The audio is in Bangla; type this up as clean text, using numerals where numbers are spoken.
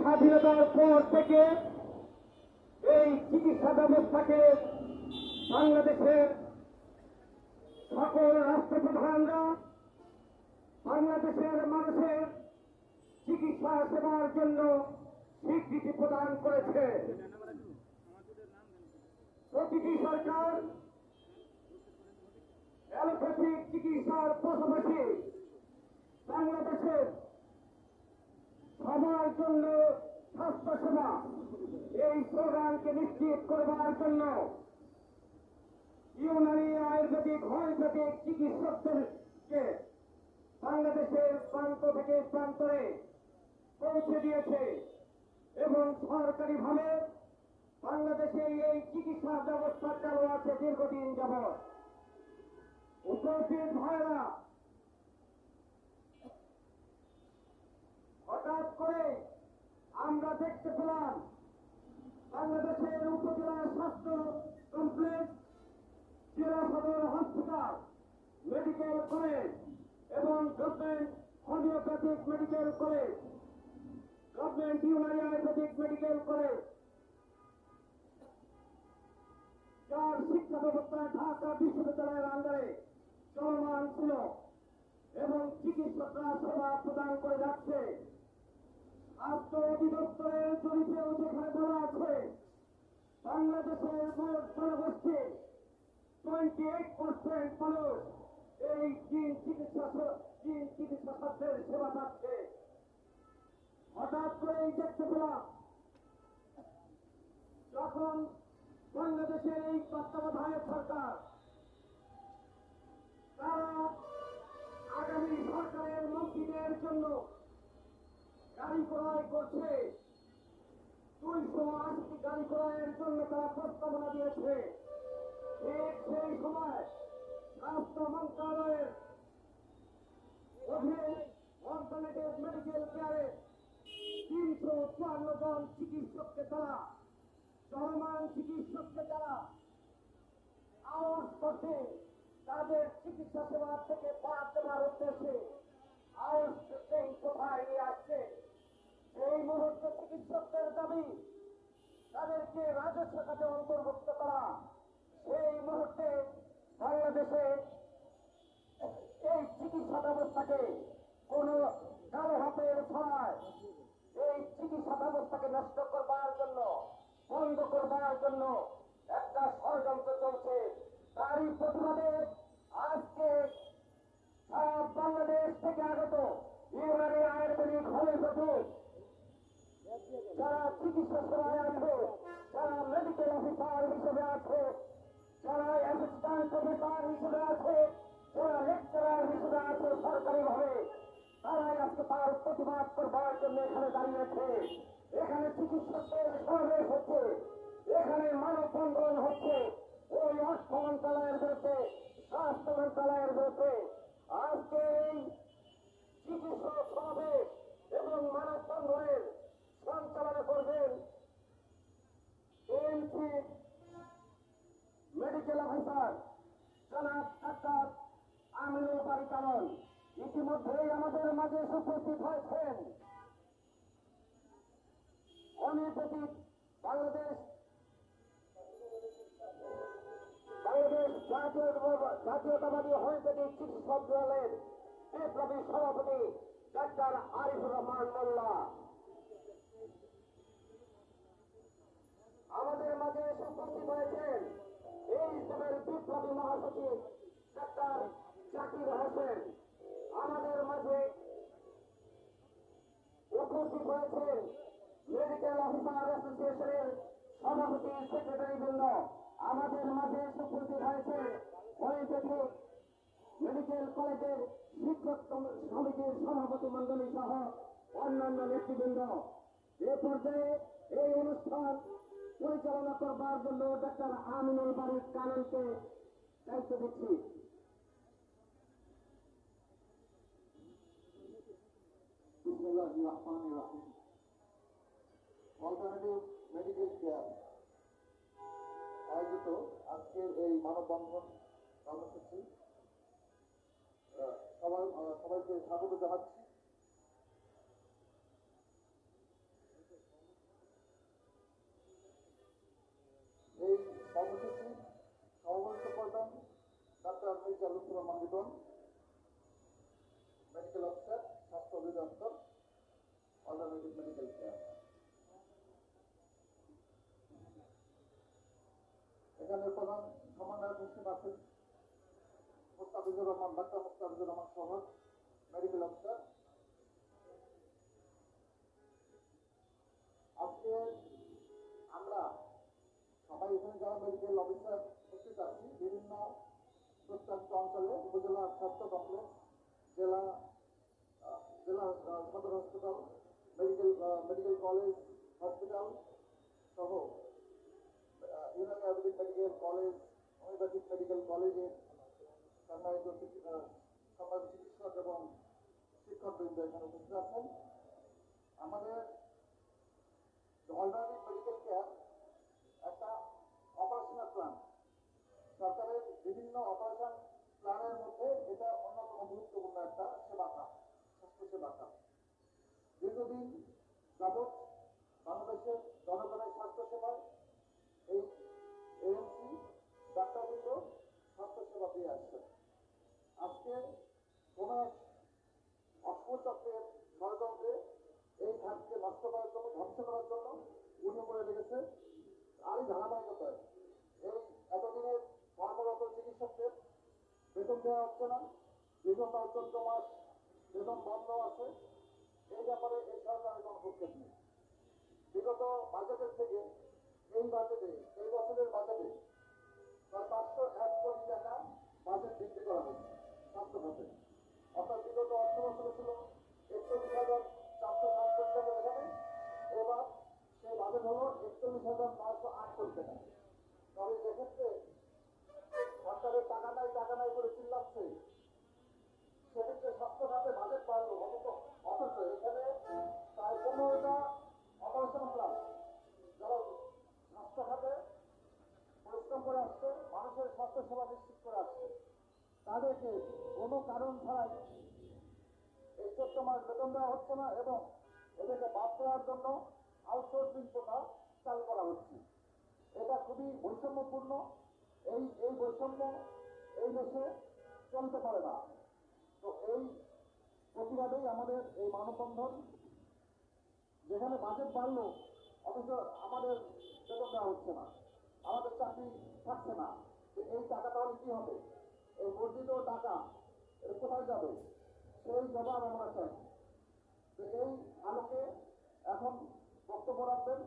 স্বাধীনতার পর থেকে এই চিকিৎসা ব্যবস্থাকে বাংলাদেশের সকল রাষ্ট্রপ্রধানরা বাংলাদেশের মানুষের চিকিৎসা সেবার জন্য স্বীকৃতি প্রদান করেছে। প্রতিটি সরকার অ্যালোপ্যাথিক চিকিৎসার পাশাপাশি বাংলাদেশের সবার জন্য স্বাস্থ্যসেবা এই স্লোগানকে নিশ্চিত করবার জন্য ইউনানি আয়ুর্বেদিক হোমিওপ্যাথিক চিকিৎসকদেরকে বাংলাদেশের প্রান্ত থেকে প্রান্তরে পৌঁছে দিয়েছে এবং সরকারিভাবে বাংলাদেশে এই চিকিৎসা ব্যবস্থা চালু আছে দীর্ঘদিন যাবৎ। উপস্থিত ভাইরা, হঠাৎ করে আমরা দেখতে পেলাম বাংলাদেশের উপজেলা স্বাস্থ্য কমপ্লেক্স, জেলা সদর হসপিটাল, মেডিকেল কলেজ এবং government homeopathic medical college, government Unani Ayurvedic medical college, যার শিক্ষা ব্যবস্থা ঢাকা বিশ্ববিদ্যালয়ের আন্ডারে চলমান ছিল এবং চিকিৎসকরা সেবা প্রদান করে যাচ্ছে। স্বাস্থ্য অধিদপ্তরের জরিপেও যেখানে বলা আছে বাংলাদেশের মোট জনগোষ্ঠীর 28% মানুষ এই জিন চিকিৎসা স্বাস্থ্যের সেবা পাচ্ছে। হঠাৎ করে দেখতে পেলাম যখন বাংলাদেশের এই তত্ত্বাবধায়ক সরকার তারা আগামী সরকারের মন্ত্রীদের জন্য গাড়ি ক্রয় করছে, 280টি গাড়ি ক্রয়ের জন্য তারা প্রস্তাবনা দিয়েছে। ঠিক সেই সময় স্বাস্থ্য মন্ত্রণালয়ের অধীনে অল্টারনেটিভ মেডিকেল কেয়ারে 354 জন চিকিৎসককে তারা চলমান চিকিৎসককে তারা আউট করছে, তাদের চিকিৎসা সেবা থেকে বাদ দেওয়ার উদ্দেশ্যে আউটসোর্সিং কোথায় নিয়ে আসছে। এই মুহূর্তে চিকিৎসকদের দাবি তাদেরকে রাজস্ব খাতে অন্তর্ভুক্ত করা। সেই মুহূর্তে বাংলাদেশে এই চিকিৎসা ব্যবস্থাকে কোন কালো হাতের ছড়ায় এই চিকিৎসা ব্যবস্থাকে নষ্ট করবার জন্য, বন্ধ করবার জন্য একটা ষড়যন্ত্র চলছে। তারই প্রতিবাদে আজকে সারা বাংলাদেশ থেকে আগত ইউনানি আয়ুর্বেদিক হোমিওপ্যাথিক যারা চিকিৎসা সেবায় আছে, যারা মেডিকেল অফিসার হিসেবে আছে, যারা অ্যাসিস্ট্যান্ট প্রফেসর হিসেবে আছে, যারা লেকচারার হিসেবে আছে সরকারিভাবে, তারাই আজকে তার প্রতিবাদ করবার জন্য এখানে দাঁড়িয়েছে। এখানে চিকিৎসকদের সমাবেশ হচ্ছে, এখানে মানববন্ধন হচ্ছে ওই অর্থ মন্ত্রণালয়ের বিরুদ্ধে, স্বাস্থ্য মন্ত্রণালয়ের বিরুদ্ধে। আজকে এই চিকিৎসক সমাবেশ এবং মানববন্ধনের সঞ্চালনা করবেন এএমসি মেডিকেল অফিসার জনাব ডাক্তার আমিনুল বারী কারণ। ইতিমধ্যেই আমাদের মাঝে উপস্থিত হয়েছেন হোমিওপ্যাথিক বাংলাদেশ জাতীয়তাবাদী হোমিওপ্যাথিক চিকিৎসক দলের বিপ্লবী সভাপতি ডাক্তার আরিফুর রহমান মোল্লা। আমাদের মাঝে উপস্থিত হয়েছেন এই দলের বিপ্লবী মহাসচিব ডাক্তার জাকির হোসেন। আমাদের মাঝে উপস্থিত হয়েছেন মেডিকেল অফিসার অ্যাসোসিয়েশনের সভাপতি সেক্রেটারি বৃন্দ। আমাদের মাঝে উপস্থিত হয়েছে হোমিওপ্যাথিক মেডিকেল কলেজের শিক্ষক সমিতির সভাপতি মন্ডলী সহ অন্যান্য নেতৃবৃন্দ। এ পর্যায়ে এই অনুষ্ঠান পরিচালনা করবার জন্য ডাক্তার আমিনুল বারী কারণকে দায়িত্ব দিচ্ছি। অল্টারনেটিভ মেডিকেল কেয়ার আয়োজিত আজকের এই মানববন্ধন কর্মসূচি সবাইকে স্বাগত জানাচ্ছি। Paramedic medical care. এখানে প্রধান সমন্বয়ক হিসেবে আছেন মুস্তাফিজুর রহমান, ডাক্তার মুস্তাফিজুর রহমান সহ মেডিকেল অফিসার। আজকে আমরা সবাই এখানে যারা মেডিকেল অফিসার উপস্থিত আছি, বিভিন্ন প্রত্যন্ত অঞ্চলে উপজেলা স্বাস্থ্য কমপ্লেক্স, জেলা জেলা সদর হসপিটাল, মেডিকেল কলেজ হসপিটাল সহ Unani Ayurvedic medical college, homeopathic medical কলেজে সম্মানিত চিকিৎসক এবং শিক্ষকবৃন্দ এখানে উপস্থিত আছেন। আমাদের অলরেডি মেডিকেল কেয়ার একটা অপারেশনাল প্ল্যান, সরকারের বিভিন্ন অপারেশন প্ল্যানের মধ্যে এটা অন্যতম গুরুত্বপূর্ণ একটা সেবা খাত, স্বাস্থ্য সেবা খাত। দীর্ঘদিন যাবৎ বাংলাদেশের জনগণের স্বাস্থ্য সেবায় এই এএমসি ডাক্তারবৃন্দ স্বাস্থ্য সেবা দিয়ে আসছে। আজকে কোন এক অশুভ চক্রের ষড়যন্ত্রে এই খাতকে নষ্ট করার জন্য, ধ্বংস করার জন্য উঠে পড়ে লেগেছে। আরই ধারাবাহিকতায় এই এতদিনের কর্মরত চিকিৎসকদের বেতন দেওয়া হচ্ছে না, বিগত 14 মাস বেতন বন্ধ আছে। এই ব্যাপারে এই সরকারের কোনো ভূক্ষেপ নেই। বিগত বাজেটের থেকে এই বাজেটে, এই বছরের বাজেটে প্রায় 501 কোটি টাকা বাজেট বৃদ্ধি করা হয়েছে স্বাস্থ্য খাতে। অর্থাৎ বিগত অর্থ বছরে ছিল 41,407 কোটি টাকা, এখানে এবার সেই বাজেট হলো 41,908 কোটি টাকা। তবে যেক্ষেত্রে সরকারের টাকা নাই করে চিল্লাচ্ছে, সেক্ষেত্রে স্বাস্থ্য খাতে বাজেট বাড়লো অথচ এখানে প্রায় 15টা অপারেশন প্ল্যান যারা স্বাস্থ্য খাতে পরিশ্রম করে আসছে, মানুষের স্বাস্থ্য সেবা নিশ্চিত করে আসছে, তাদেরকে কোনো কারণ ছাড়াই এই 14 মাস বেতন দেওয়া হচ্ছে না এবং এদেরকে বাদ দেওয়ার জন্য আউটসোর্সিং প্রথা চালু করা হচ্ছে। এটা খুবই বৈষম্যপূর্ণ। এই বৈষম্য এই দেশে চলতে পারে না। তো এই প্রতিবাদেই আমাদের এই মানববন্ধন। যেখানে বাজেট বাড়লো অথচ আমাদের বেতন দেওয়া হচ্ছে না, আমাদের চাকরি থাকছে না, এই টাকা তাহলে কি হবে? এই বর্ধিত টাকা এটা কোথায় যাবে? সেই জবাব আমরা চাই। তো এই আলোকে এখন বক্তব্য রাখবেন